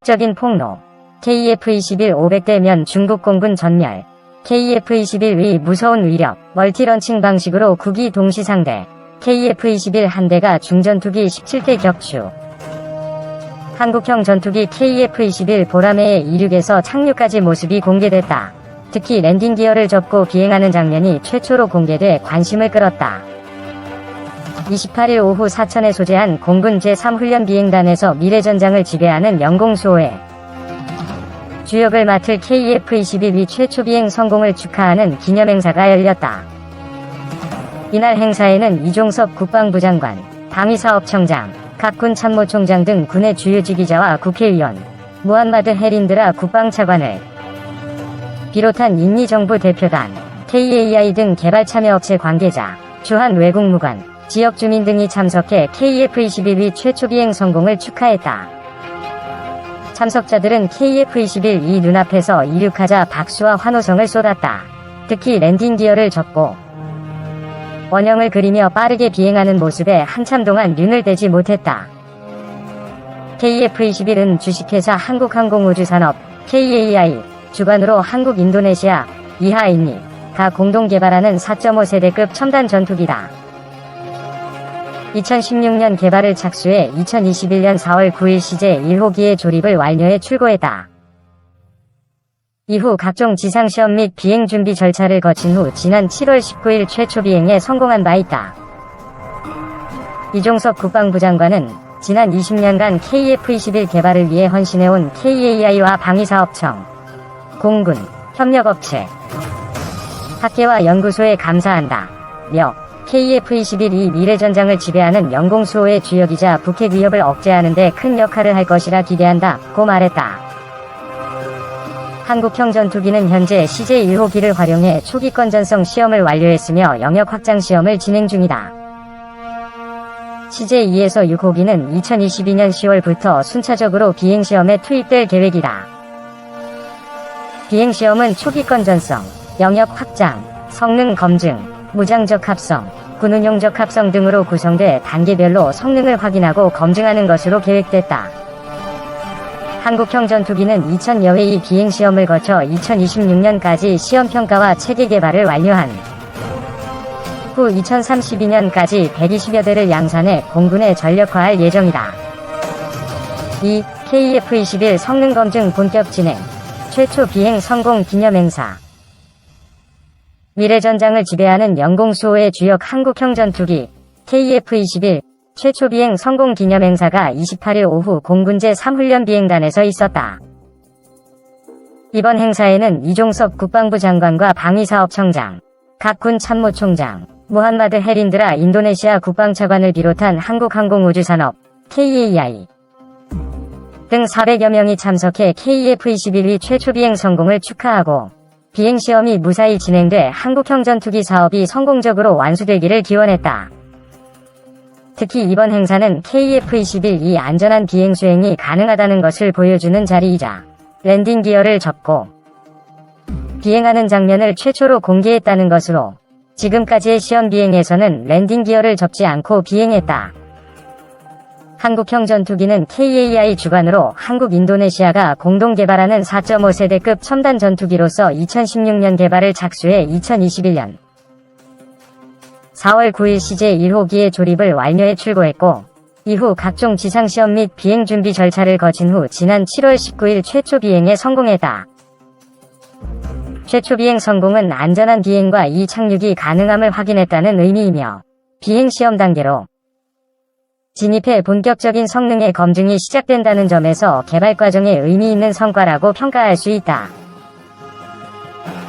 전폭적인 폭로, KF-21 500대면 중국 공군 전멸, KF-21의 무서운 위력, 멀티런칭 방식으로 국이 동시상대, KF-21 한 대가 중전투기 17대 격추. 한국형 전투기 KF-21 보라매의 이륙에서 착륙까지 모습이 공개됐다. 특히 랜딩 기어를 접고 비행하는 장면이 최초로 공개돼 관심을 끌었다. 28일 오후 사천에 소재한 공군 제3훈련 비행단에서 미래전장을 지배하는 영공수호의 주역을 맡을 KF-21이 최초 비행 성공을 축하하는 기념행사가 열렸다. 이날 행사에는 이종섭 국방부 장관, 방위사업청장, 각 군 참모총장 등 군의 주요 지휘자와 국회의원, 무함마드 헤린드라 국방차관을 비롯한 인미정부 대표단, KAI 등 개발 참여업체 관계자, 주한 외국무관, 지역 주민 등이 참석해 KF-21의 최초 비행 성공을 축하했다. 참석자들은 KF-21이 눈앞에서 이륙하자 박수와 환호성을 쏟았다. 특히 랜딩 기어를 접고 원형을 그리며 빠르게 비행하는 모습에 한참 동안 눈을 떼지 못했다. KF-21은 주식회사 한국항공우주산업 KAI 주관으로 한국 인도네시아 이하인니가 공동 개발하는 4.5세대급 첨단 전투기다. 2016년 개발을 착수해 2021년 4월 9일 시제 1호기의 조립을 완료해 출고했다. 이후 각종 지상시험 및 비행 준비 절차를 거친 후 지난 7월 19일 최초 비행에 성공한 바 있다. 이종섭 국방부 장관은 지난 20년간 KF-21 개발을 위해 헌신해온 KAI와 방위사업청, 공군, 협력업체, 학계와 연구소에 감사한다. 며 KF-21이 미래전장을 지배하는 영공수호의 주역이자 북핵 위협을 억제하는 데 큰 역할을 할 것이라 기대한다 고 말했다. 한국형 전투기는 현재 CJ-1호기를 활용해 초기 건전성 시험을 완료했으며 영역 확장 시험을 진행 중이다. CJ-2에서 6호기는 2022년 10월부터 순차적으로 비행시험에 투입될 계획이다. 비행시험은 초기 건전성, 영역 확장, 성능 검증, 무장 적합성, 군운용 적합성 등으로 구성돼 단계별로 성능을 확인하고 검증하는 것으로 계획됐다. 한국형 전투기는 2000여 회의 비행시험을 거쳐 2026년까지 시험평가와 체계 개발을 완료한 후 2032년까지 120여 대를 양산해 공군에 전력화할 예정이다. 2. KF-21 성능 검증 본격 진행, 최초 비행 성공 기념행사. 미래전장을 지배하는 영공수호의 주역 한국형 전투기 KF-21 최초 비행 성공 기념행사가 28일 오후 공군 제3훈련 비행단에서 있었다. 이번 행사에는 이종섭 국방부 장관과 방위사업청장, 각 군 참모총장, 무함마드 헤린드라 인도네시아 국방차관을 비롯한 한국항공우주산업 KAI 등 400여 명이 참석해 KF-21의 최초 비행 성공을 축하하고 비행시험이 무사히 진행돼 한국형 전투기 사업이 성공적으로 완수되기를 기원했다. 특히 이번 행사는 KF-21이 안전한 비행 수행이 가능하다는 것을 보여주는 자리이자 랜딩 기어를 접고 비행하는 장면을 최초로 공개했다는 것으로 지금까지의 시험 비행에서는 랜딩 기어를 접지 않고 비행했다. 한국형 전투기는 KAI 주관으로 한국 인도네시아가 공동 개발하는 4.5세대급 첨단 전투기로서 2016년 개발을 착수해 2021년 4월 9일 시제 1호기의 조립을 완료해 출고했고 이후 각종 지상시험 및 비행 준비 절차를 거친 후 지난 7월 19일 최초 비행에 성공했다. 최초 비행 성공은 안전한 비행과 이 착륙이 가능함을 확인했다는 의미이며 비행시험 단계로 진입해 본격적인 성능의 검증이 시작된다는 점에서 개발 과정에 의미 있는 성과라고 평가할 수 있다.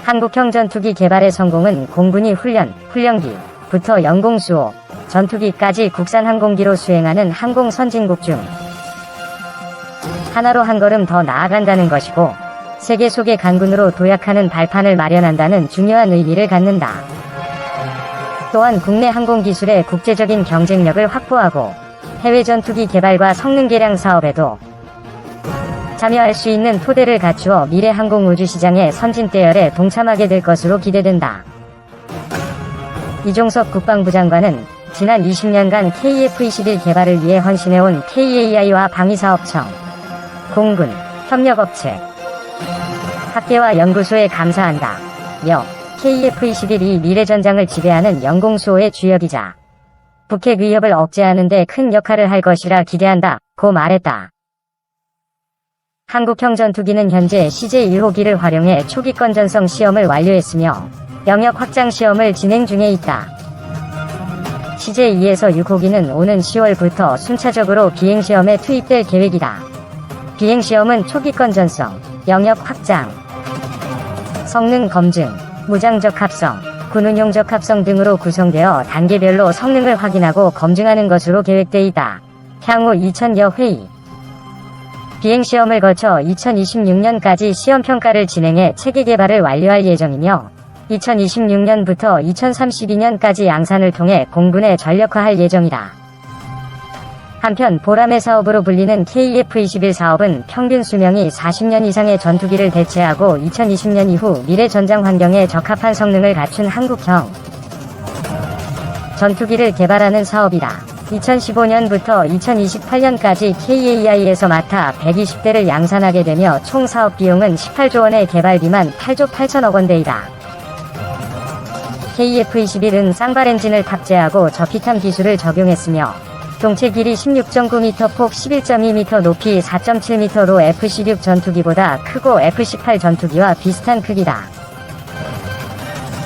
한국형 전투기 개발의 성공은 공군이 훈련기부터 영공수호, 전투기까지 국산 항공기로 수행하는 항공 선진국 중 하나로 한 걸음 더 나아간다는 것이고 세계 속의 강군으로 도약하는 발판을 마련한다는 중요한 의미를 갖는다. 또한 국내 항공기술의 국제적인 경쟁력을 확보하고 해외 전투기 개발과 성능 개량 사업에도 참여할 수 있는 토대를 갖추어 미래 항공 우주 시장의 선진 대열에 동참하게 될 것으로 기대된다. 이종섭 국방부 장관은 지난 20년간 KF-21 개발을 위해 헌신해온 KAI와 방위사업청, 공군, 협력업체 학계와 연구소에 감사한다. 여 KF-21이 미래전장을 지배하는 영공수호의 주역이자 북핵 위협을 억제하는 데 큰 역할을 할 것이라 기대한다. 고 말했다. 한국형 전투기는 현재 CJ-1호기를 활용해 초기 건전성 시험을 완료했으며 영역 확장 시험을 진행 중에 있다. CJ-2에서 6호기는 오는 10월부터 순차적으로 비행시험에 투입될 계획이다. 비행시험은 초기 건전성, 영역 확장, 성능 검증, 무장 적합성, 군운용 적합성 등으로 구성되어 단계별로 성능을 확인하고 검증하는 것으로 계획돼 있다. 향후 2000여 회의 비행시험을 거쳐 2026년까지 시험평가를 진행해 체계 개발을 완료할 예정이며 2026년부터 2032년까지 양산을 통해 공군에 전력화할 예정이다. 한편 보람의 사업으로 불리는 KF-21 사업은 평균 수명이 40년 이상의 전투기를 대체하고 2020년 이후 미래 전장 환경에 적합한 성능을 갖춘 한국형 전투기를 개발하는 사업이다. 2015년부터 2028년까지 KAI에서 맡아 120대를 양산하게 되며 총 사업 비용은 18조 원의 개발비만 8조 8천억 원대이다. KF-21은 쌍발 엔진을 탑재하고 저피탐 기술을 적용했으며 동체 길이 16.9m, 폭 11.2m, 높이 4.7m로 F-16 전투기보다 크고 F-18 전투기와 비슷한 크기다.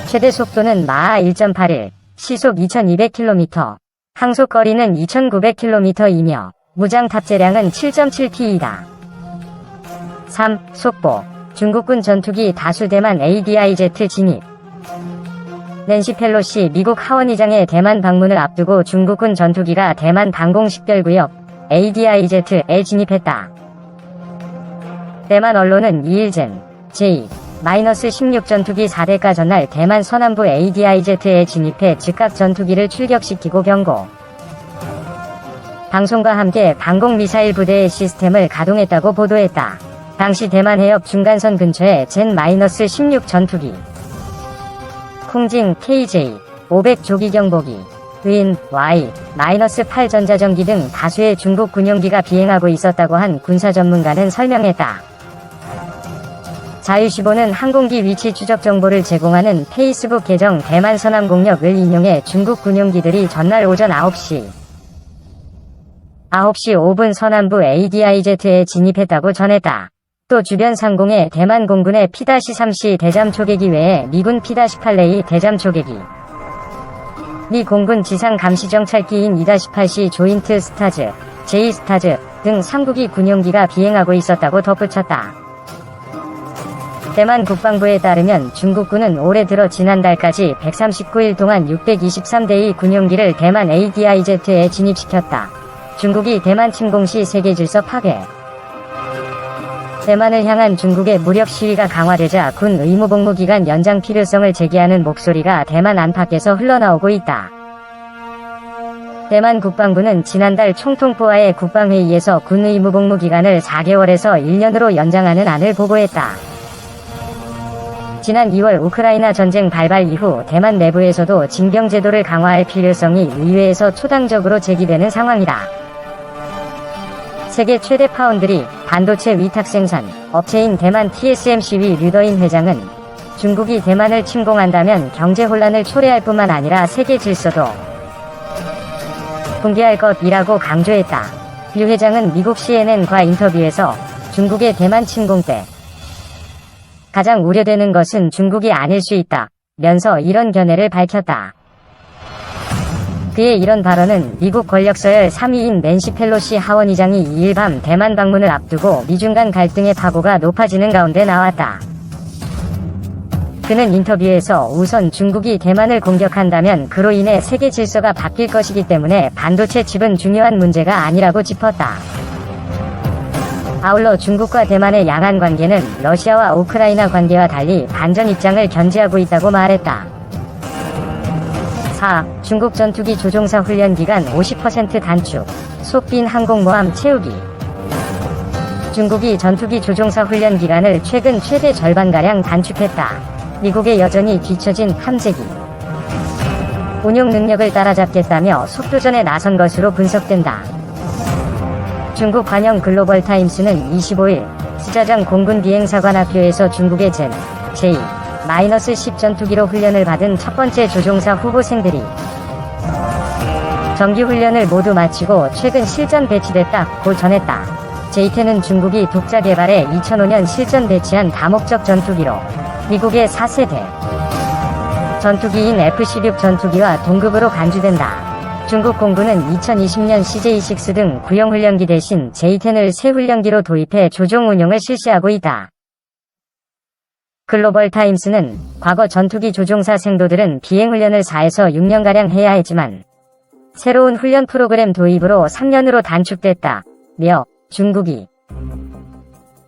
최대 속도는 마하 1.81, 시속 2200km, 항속 거리는 2900km이며 무장 탑재량은 7.7T이다. 3. 속보 중국군 전투기 다수 대만 ADIZ 진입 낸시 펠로시 미국 하원의장의 대만 방문을 앞두고 중국군 전투기가 대만 방공식별구역 ADIZ에 진입했다. 대만 언론은 2일 젠 J-16 전투기 4대가 전날 대만 서남부 ADIZ에 진입해 즉각 전투기를 출격시키고 경고. 방송과 함께 방공미사일 부대의 시스템을 가동했다고 보도했다. 당시 대만 해협 중간선 근처에 젠-16 전투기 콩징 KJ-500 조기 경보기, 윈 Y-8 전자전기 등 다수의 중국 군용기가 비행하고 있었다고 한 군사 전문가는 설명했다. 자유시보는 항공기 위치 추적 정보를 제공하는 페이스북 계정 대만 서남공역을 인용해 중국 군용기들이 전날 오전 9시 5분 서남부 ADIZ에 진입했다고 전했다. 또 주변 상공에 대만 공군의 P-3C 대잠 초계기 외에 미군 P-8A 대잠 초계기, 미 공군 지상 감시 정찰기인 2-8C 조인트 스타즈, J-스타즈 등 3국이 군용기가 비행하고 있었다고 덧붙였다. 대만 국방부에 따르면 중국군은 올해 들어 지난달까지 139일 동안 623대의 군용기를 대만 ADIZ에 진입시켰다. 중국이 대만 침공 시 세계 질서 파괴 대만을 향한 중국의 무력 시위가 강화되자 군 의무복무 기간 연장 필요성을 제기하는 목소리가 대만 안팎에서 흘러나오고 있다. 대만 국방부는 지난달 총통부와의 국방회의에서 군 의무복무 기간을 4개월에서 1년으로 연장하는 안을 보고했다. 지난 2월 우크라이나 전쟁 발발 이후 대만 내부에서도 징병 제도를 강화할 필요성이 의회에서 초당적으로 제기되는 상황이다. 세계 최대 파운드리 반도체 위탁 생산 업체인 대만 TSMC의 류더인 회장은 중국이 대만을 침공한다면 경제 혼란을 초래할 뿐만 아니라 세계 질서도 붕괴할 것이라고 강조했다. 류 회장은 미국 CNN과 인터뷰에서 중국의 대만 침공 때 가장 우려되는 것은 중국이 아닐 수 있다 면서 이런 견해를 밝혔다. 그의 이런 발언은 미국 권력 서열 3위인 낸시 펠로시 하원의장이 2일 밤 대만 방문을 앞두고 미중 간 갈등의 파고가 높아지는 가운데 나왔다. 그는 인터뷰에서 우선 중국이 대만을 공격한다면 그로 인해 세계 질서가 바뀔 것이기 때문에 반도체 칩은 중요한 문제가 아니라고 짚었다. 아울러 중국과 대만의 양안 관계는 러시아와 우크라이나 관계와 달리 반전 입장을 견지하고 있다고 말했다. 4. 중국 전투기 조종사 훈련 기간 50% 단축, 속빈 항공모함 채우기. 중국이 전투기 조종사 훈련 기간을 최근 최대 절반가량 단축했다. 미국에 여전히 뒤처진 함재기 운용 능력을 따라잡겠다며 속도전에 나선 것으로 분석된다. 중국 관영 글로벌타임스는 25일 수자장 공군 비행사관학교에서 중국의 젠 J-10 전투기로 훈련을 받은 첫 번째 조종사 후보생들이 정기 훈련을 모두 마치고 최근 실전 배치됐다고 전했다. J-10은 중국이 독자 개발해 2005년 실전 배치한 다목적 전투기로 미국의 4세대 전투기인 F-16 전투기와 동급으로 간주된다. 중국 공군은 2020년 CJ-6 등 구형 훈련기 대신 J-10을 새 훈련기로 도입해 조종 운용을 실시하고 있다. 글로벌 타임스는 과거 전투기 조종사 생도들은 비행훈련을 4에서 6년가량 해야 했지만 새로운 훈련 프로그램 도입으로 3년으로 단축됐다. 며 중국이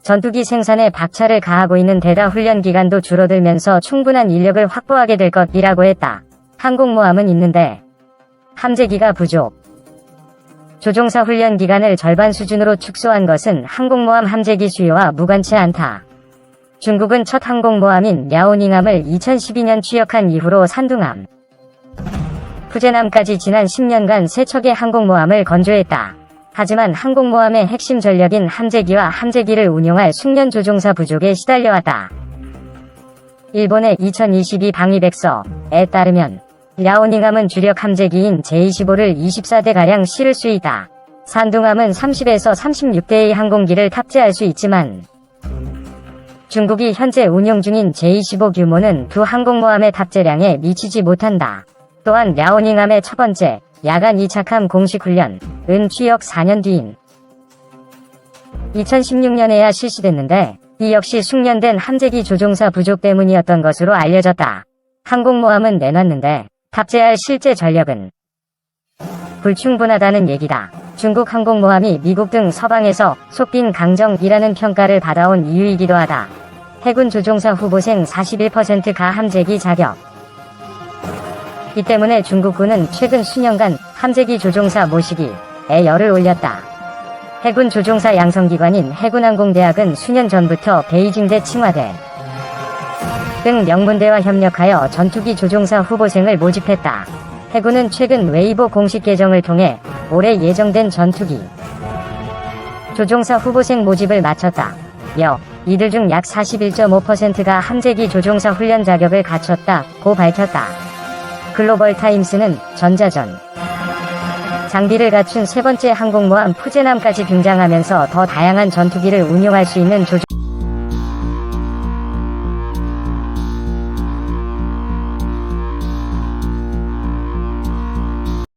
전투기 생산에 박차를 가하고 있는 데다 훈련 기간도 줄어들면서 충분한 인력을 확보하게 될 것이라고 했다. 항공모함은 있는데 함재기가 부족. 조종사 훈련 기간을 절반 수준으로 축소한 것은 항공모함 함재기 수요와 무관치 않다. 중국은 첫 항공모함인 랴오닝함을 2012년 취역한 이후로 산둥함, 푸제남까지 지난 10년간 세 척의 항공모함을 건조했다. 하지만 항공모함의 핵심 전력인 함재기와 함재기를 운용할 숙련 조종사 부족에 시달려왔다. 일본의 2022 방위백서에 따르면 랴오닝함은 주력 함재기인 제25를 24대가량 실을 수 있다. 산둥함은 30에서 36대의 항공기를 탑재할 수 있지만 중국이 현재 운용 중인 제25 규모는 두 항공모함의 탑재량에 미치지 못한다. 또한 랴오닝함의 첫 번째 야간 이착함 공식 훈련은 취역 4년 뒤인 2016년에야 실시됐는데 이 역시 숙련된 함재기 조종사 부족 때문이었던 것으로 알려졌다. 항공모함은 내놨는데 탑재할 실제 전력은 불충분하다는 얘기다. 중국 항공모함이 미국 등 서방에서 속빈 강정이라는 평가를 받아온 이유이기도 하다. 해군 조종사 후보생 41%가 함재기 자격. 이 때문에 중국군은 최근 수년간 함재기 조종사 모시기에 열을 올렸다. 해군 조종사 양성기관인 해군항공대학은 수년 전부터 베이징대, 칭화대 등 명문대와 협력하여 전투기 조종사 후보생을 모집했다. 해군은 최근 웨이보 공식 계정을 통해 올해 예정된 전투기 조종사 후보생 모집을 마쳤다. 이들 중 약 41.5%가 함재기 조종사 훈련 자격을 갖췄다고 밝혔다. 글로벌 타임스는 전자전 장비를 갖춘 세 번째 항공모함 푸제남까지 등장하면서 더 다양한 전투기를 운용할 수 있는 조종